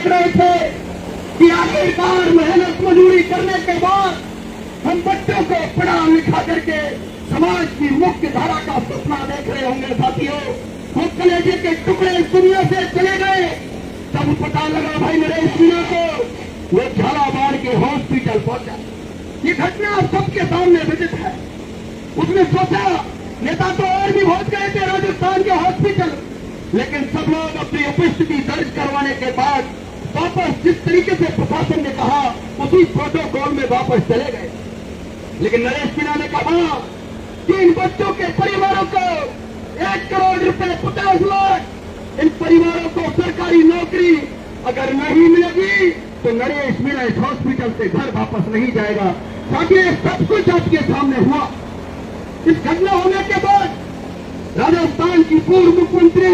देख रहे थे कि आखिरकार मेहनत मजदूरी करने के बाद हम बच्चों को पढ़ा लिखा करके समाज की मुख्य धारा का सपना देख रहे होंगे साथियों। हम कलेजे के टुकड़े इस दुनिया से चले गए, तब पता लगा भाई नरेश मीणा को वो झालावाड़ के हॉस्पिटल पहुंचा। ये घटना सबके सामने विदित है। उसने सोचा नेता तो और भी पहुंच गए थे राजस्थान के हॉस्पिटल, लेकिन सब लोग अपनी उपस्थिति दर्ज करवाने के बाद वापस जिस तरीके से प्रशासन ने कहा उसी प्रोटोकॉल में वापस चले गए। लेकिन नरेश मीणा ने कहा कि इन बच्चों के परिवारों को 1 करोड़ रुपए 50 लाख, इन परिवारों को सरकारी नौकरी अगर नहीं मिलेगी तो नरेश मीणा इस हॉस्पिटल से घर वापस नहीं जाएगा। ताकि सब कुछ आपके सामने हुआ। इस घटना होने के बाद राजस्थान की पूर्व मुख्यमंत्री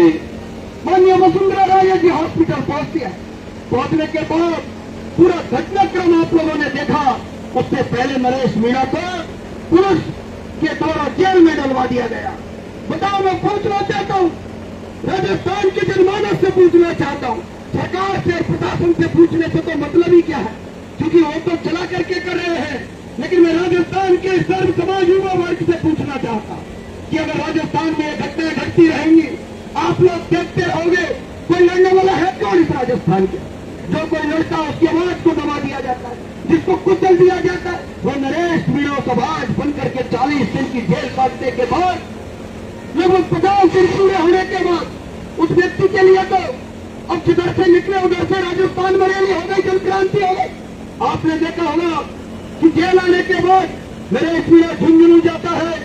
माननीय वसुंधरा राजे जी हॉस्पिटल पहुंचती है। पहुंचने के बाद पूरा घटनाक्रम आप लोगों ने देखा। उससे पहले नरेश मीणा को पुलिस के द्वारा जेल में डलवा दिया गया। बताओ, मैं पूछना चाहता हूं, राजस्थान के जनमानस से पूछना चाहता हूं, सरकार से प्रशासन से पूछने से तो मतलब ही क्या है, क्योंकि वो तो चला करके कर रहे हैं। लेकिन मैं राजस्थान के सर्व समाज युवा वर्ग से पूछना चाहता कि अगर राजस्थान में घटनाएं घटती रहेंगी, आप लोग देखते रहोगे, कोई लड़ने वाला है कौन इस राजस्थान के? जो कोई लड़का उसकी आवाज को दबा दिया जाता है, जिसको कुचल दिया जाता है, वो नरेश मीणा का आवाज बन करके 40 दिन की जेल काटने के बाद, लगभग 50 दिन पूरे होने के बाद उस व्यक्ति के लिए तो अब जिधर से निकले उधर से राजस्थान में रैली हो गई, जन क्रांति हो गई। आपने देखा होगा कि जेल आने के बाद नरेश मीणा झुंझुनू जाता है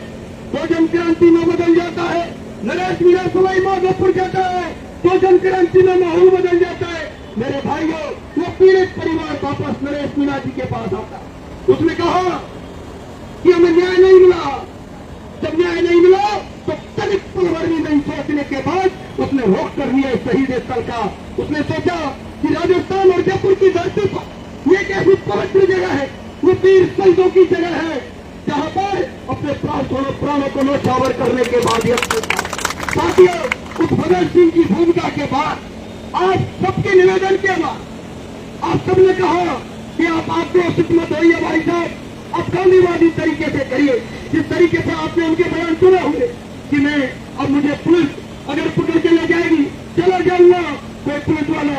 तो जन क्रांति में बदल जाता है, नरेश मीणा सवाई माधोपुर जाता है तो जन क्रांति में माहौल बदल जाता है। मेरे भाइयों, वो पीड़ित परिवार वापस नरेश मीणा जी के पास आता। उसने कहा कि हमें न्याय नहीं मिला। जब न्याय नहीं मिला तो तनिक पलवरनी नहीं सोचने के बाद उसने रोक कर लिया इस शहीद स्थल का। उसने सोचा कि राजस्थान और जयपुर की धरती पर ये एक ऐसी पवित्र जगह है, वो वीर शहीदों की जगह है, जहां पर अपने प्राणों को न्यौछावर करने के बाद साथियों, उस भगत सिंह की भूमिका के बाद आज सबके निवेदन के बाद आप सबने कहा कि आप आक्रोशित मत होइए भाई साहब, आप गांधीवादी तरीके से करिए। जिस तरीके से आपने उनके बयान सुने होंगे कि मैं अब मुझे पुलिस अगर पकड़ के ले जाएगी चला जाऊंगा, कोई पुलिस वाला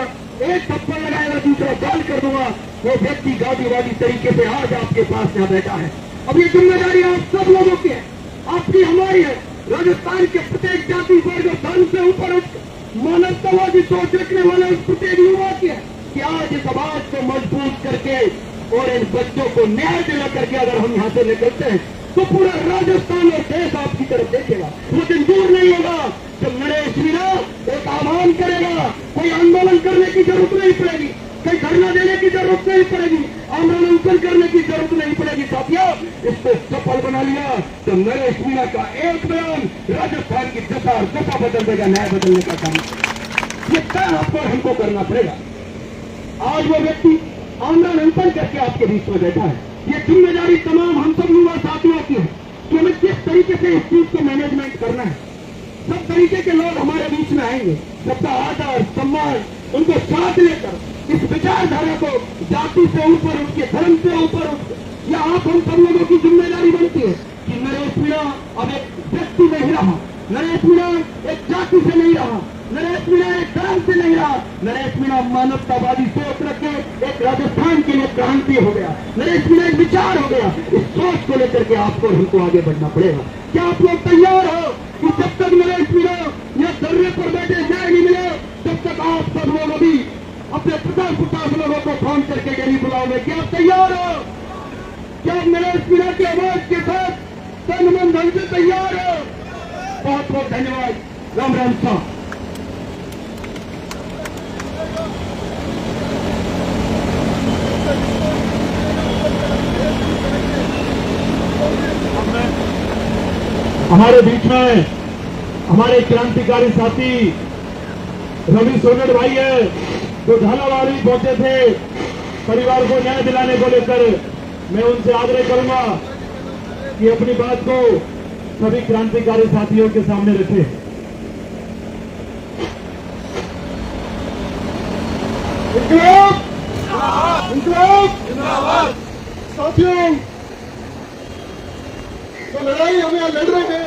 एक थप्पड़ लगाएगा दूसरा गाल कर दूंगा, वो व्यक्ति गांधीवादी तरीके से आज आपके पास यहाँ बैठा है। अब ये जिम्मेदारी आप सब लोगों की है, आपकी हमारी है। राजस्थान के प्रत्येक जाति वर्ग और धर्म से ऊपर मानवतावादी सोच रखने वाले उस प्रत्येक युवा की है कि आज इस आवाज को मजबूत करके और इन बच्चों को न्याय दिला करके अगर हम यहाँ से निकलते हैं तो पूरा राजस्थान और देश आपकी तरफ देखेगा। वो दिन दूर नहीं होगा जब नरेश मीणा एक आह्वान करेगा, कोई आंदोलन करने की जरूरत नहीं पड़ेगी, कोई धरना देने की जरूरत नहीं पड़ेगी, आंदोलन करने की जरूरत नहीं पड़ेगी। साथियों, इसको सफल बना लिया तो नरेश मीणा का एक बयान राजस्थान की दशा बदल देगा, न्याय बदलने का काम। ये तय आपको हमको करना पड़ेगा। आज वो व्यक्ति आंदोलन करके आपके बीच में बैठा है। ये जिम्मेदारी तमाम हम सब युवा साथियों की है कि हमें किस तरीके से इस चीज को मैनेजमेंट करना है। सब तरीके के लोग हमारे बीच में आएंगे, सबका आदर सम्मान उनको साथ लेकर इस विचारधारा को जाति से ऊपर उठ के, धर्म से ऊपर उठ के, या आप हम सब लोगों की जिम्मेदारी बनती है कि नरेश मीणा अब एक व्यक्ति नहीं रहा, नरेश मीणा एक जाति से नहीं रहा, नरेश मीणा एक धर्म से नहीं रहा, नरेश मीणा मानवतावादी सोच रखे एक राजस्थान के लिए क्रांति हो गया, नरेश मीणा एक विचार हो गया। इस सोच को लेकर के आपको हमको आगे बढ़ना पड़ेगा। क्या आप लोग तैयार हो कि जब तक नरेश मीणा या धरने पर बैठे न्याय नहीं मिले तब तक आप सब लोग अभी अपने 50 लोगों को फोन करके डेली बुलाओगे? क्या आप तैयार हो? क्या नरेश मीणा की आवाज के साथ तन मन धन से तैयार हो? बहुत बहुत धन्यवाद। राम राम साहब। हमारे बीच में हमारे क्रांतिकारी साथी रवि सोनट भाई है, जो झालावाड़ पहुंचे थे परिवार को न्याय दिलाने को लेकर। मैं उनसे आग्रह करूंगा कि अपनी बात को सभी क्रांतिकारी साथियों के सामने रखें। इंकलाब इंकलाब। साथियों, तो लड़ाई हम यहाँ लड़ रहे हैं,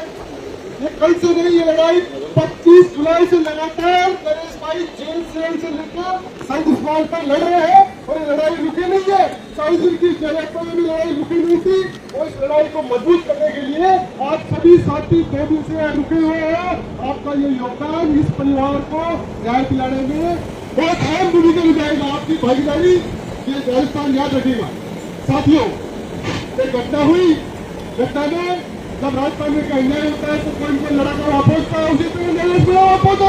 ये कल से नहीं, ये लड़ाई 25 जुलाई से लगातार नरेश भाई जेल सेल से लेकर शहीद स्मारक पर लड़ रहे हैं और ये लड़ाई रुकी नहीं है। 40 दिन की जेल में भी लड़ाई रुकी नहीं थी और इस लड़ाई को मजबूत करने के लिए आप सभी साथी 2 दिन से रुके हुए हैं। आपका ये योगदान इस परिवार को न्याय दिलाने में बहुत अहम भूमिका निभाएगा। आपकी भागीदारी ये राजस्थान याद रखेगा। साथियों, एक घटना हुई, घटना में जब राजस्थान में कहीं अन्याय होता है तो कोई कोई लड़का वहां पहुंचता है, उसी तरह नरेश में वहां पहुंचा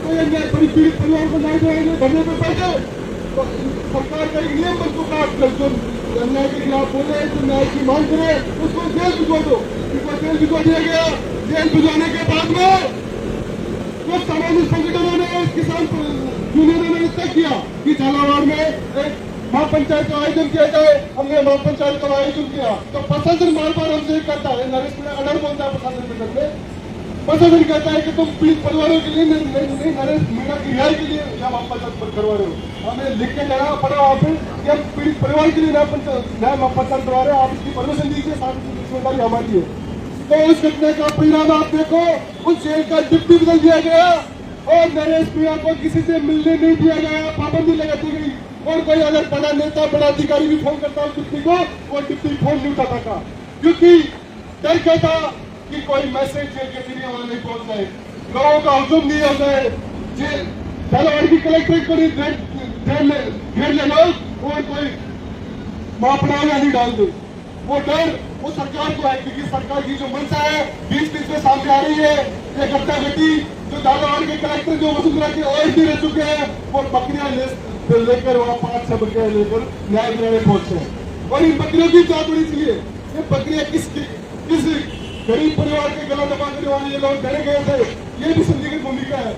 तो ये न्याय पीड़ित परिवार को न्याय दिलाएंगे, धरने पे बैठे तो सरकार का एक नियम बन चुका है, जो अन्याय के खिलाफ बोले, जो न्याय की मांग करे उसको जेल भिजवा दो। उसको जेल भिजवा दिया गया। जेल भिजवाने के बाद में कुछ सामाजिक संगठनों ने, किसान यूनियनों ने तय किया कि झालावाड़ में एक महापंचायत का आयोजन किया जाए। हमने महापंचायत का आयोजन किया तो प्रशासन बार बार हमसे कहता है, नरेश मीणा अडर बोलता है प्रशासन के तरफ से, प्रशासन कहता है कि तुम पीड़ित परिवारों के लिए नहीं नरेश मीणा की रिहाई के लिए या महापंचायत करवा रहे हो। हमें लिख के जाना पड़ा वहाँ पे कि हम पीड़ित परिवार के लिए न्याय महापंचायत करवा रहे हैं, आप इसकी परमिशन दीजिए, सारी जिम्मेदारी हमारी है। तो इस घटना का परिणाम आप देखो, उस जेल का डिप्टी बदल दिया गया और नरेश मीणा को किसी से मिलने नहीं दिया गया, पाबंदी लगा दी गई। और कोई अगर बड़ा नेता, बड़ा अधिकारी भी फोन करता है डिप्टी को, वो डिप्टी फोन नहीं उठाता था, क्योंकि डर क्या था कि कोई मैसेज जेल के जरिए वहां नहीं पहुंच जाए, लोगों का हुजूम नहीं हो जाए, झालावाड़ की कलेक्ट्रेट को घेर ले लोग और कोई महापड़ावा नहीं डाल दे। वो डर वो सरकार को है, क्योंकि सरकार की जो मंशा है बीच में सामने आ रही है। ये घटना घटी जो झालावाड़ के कलेक्टर जो वसुंधरा के ओएसडी रह चुके हैं, वो बकरियां लेकर वहाँ 5-6 बकरियां लेकर न्याय दिलाने पहुंचे और इन बकरियों की जांच होनी चाहिए। ये बकरियां किस गरीब परिवार के गला दबा करने वाले ये लोग डरे गए थे, ये भी संजय की भूमिका है।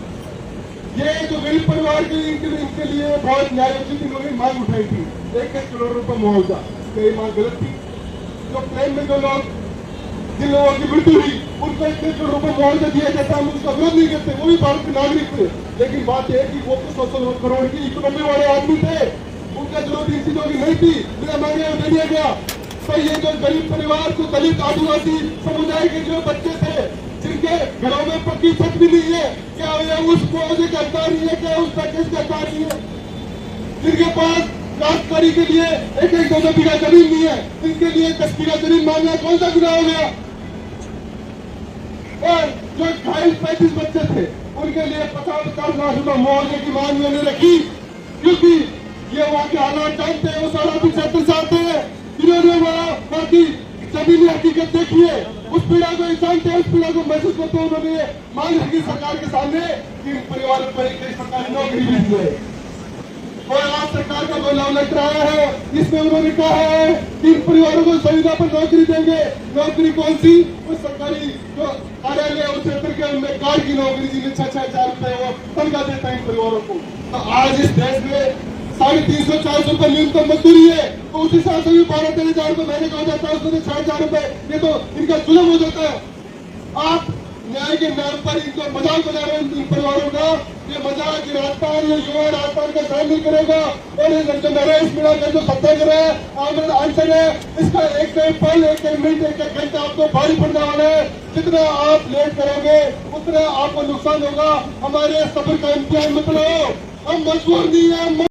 ये जो गरीब परिवार के इनके लिए बहुत न्यायोचित इन्होंने मांग उठाई थी, 1-1 करोड़ रुपए मुआवजा। ये मांग गलत थी। जो प्लेन में जो लोग, जिन लोगों की मृत्यु हुई, उनको 1-1 करोड़ रुपए मुआवजा दिया जाता, हम उसका विरोध नहीं करते, वो भी भारत के नागरिक थे। लेकिन बात यह है कि वो तो 100 करोड़ की इकोनॉमी वाले आदमी थे, उनका जरूरत इन चीजों की नहीं थी, बिना मांगे दे दिया गया। तो ये जो गरीब परिवार को, दलित आदिवासी समुदाय के जो बच्चे थे, जिनके घरों में पक्की छत भी नहीं है, क्या ये उस मुआवजे का हकदार नहीं है, क्या उस पैकेज का हकदार नहीं है? जिनके पास काश्तकारी के लिए 1-2 बीघा जमीन नहीं है, इनके लिए 10 बीघा जमीन मांगना कौन सा गुनाह हो गया? और जो 28-35 बच्चे थे, उनके लिए 50-50 लाख रुपए मुआवजे की मांग मैंने रखी, क्योंकि ये वहाँ के हालात जानते हैं, वो सारा भी क्षेत्र से आते हैं, इन्होंने वहाँ की जमीनी हकीकत देखी है, उस पीड़ा को जानते हैं, उस पीड़ा को महसूस करते हैं। उन्होंने मांग रखी सरकार के सामने कि इन परिवारों को एक सरकारी नौकरी मिल जाए और आज सरकार का जो लाभ लग रहा है, इसमें उन्होंने कहा है कि इन परिवारों को संविदा पर नौकरी देंगे। नौकरी कौन सी? उस सरकारी जो कार्यालय उस क्षेत्र के उनमें गार्ड की नौकरी, जिन्हें 6-6 रुपए वो तनख्वाह देता है इन परिवारों को। तो आज इस देश में 350-400 रुपए न्यूनतम मजदूरी है, तो उस हिसाब से भी 12-13 हजार रुपए महीने का हो जाता है, उसमें 6,000 रुपए, ये तो इनका जुल्म हो जाता है। आप न्याय के नाम पर इनको मजाक बना रहे हैं इन परिवारों का। ये मजाक राजस्थान, ये युवा राजस्थान का सहन नहीं करेगा और ये जो नरेश मीणा का जो सत्याग्रह है, आमरण अनशन है, इसका एक पल, एक मिनट, एक घंटा आपको भारी पड़ने वाला है। जितना आप लेट करोगे उतना आपको नुकसान होगा। हमारे सब्र का इम्तिहान मत लो, हम मजबूर नहीं है।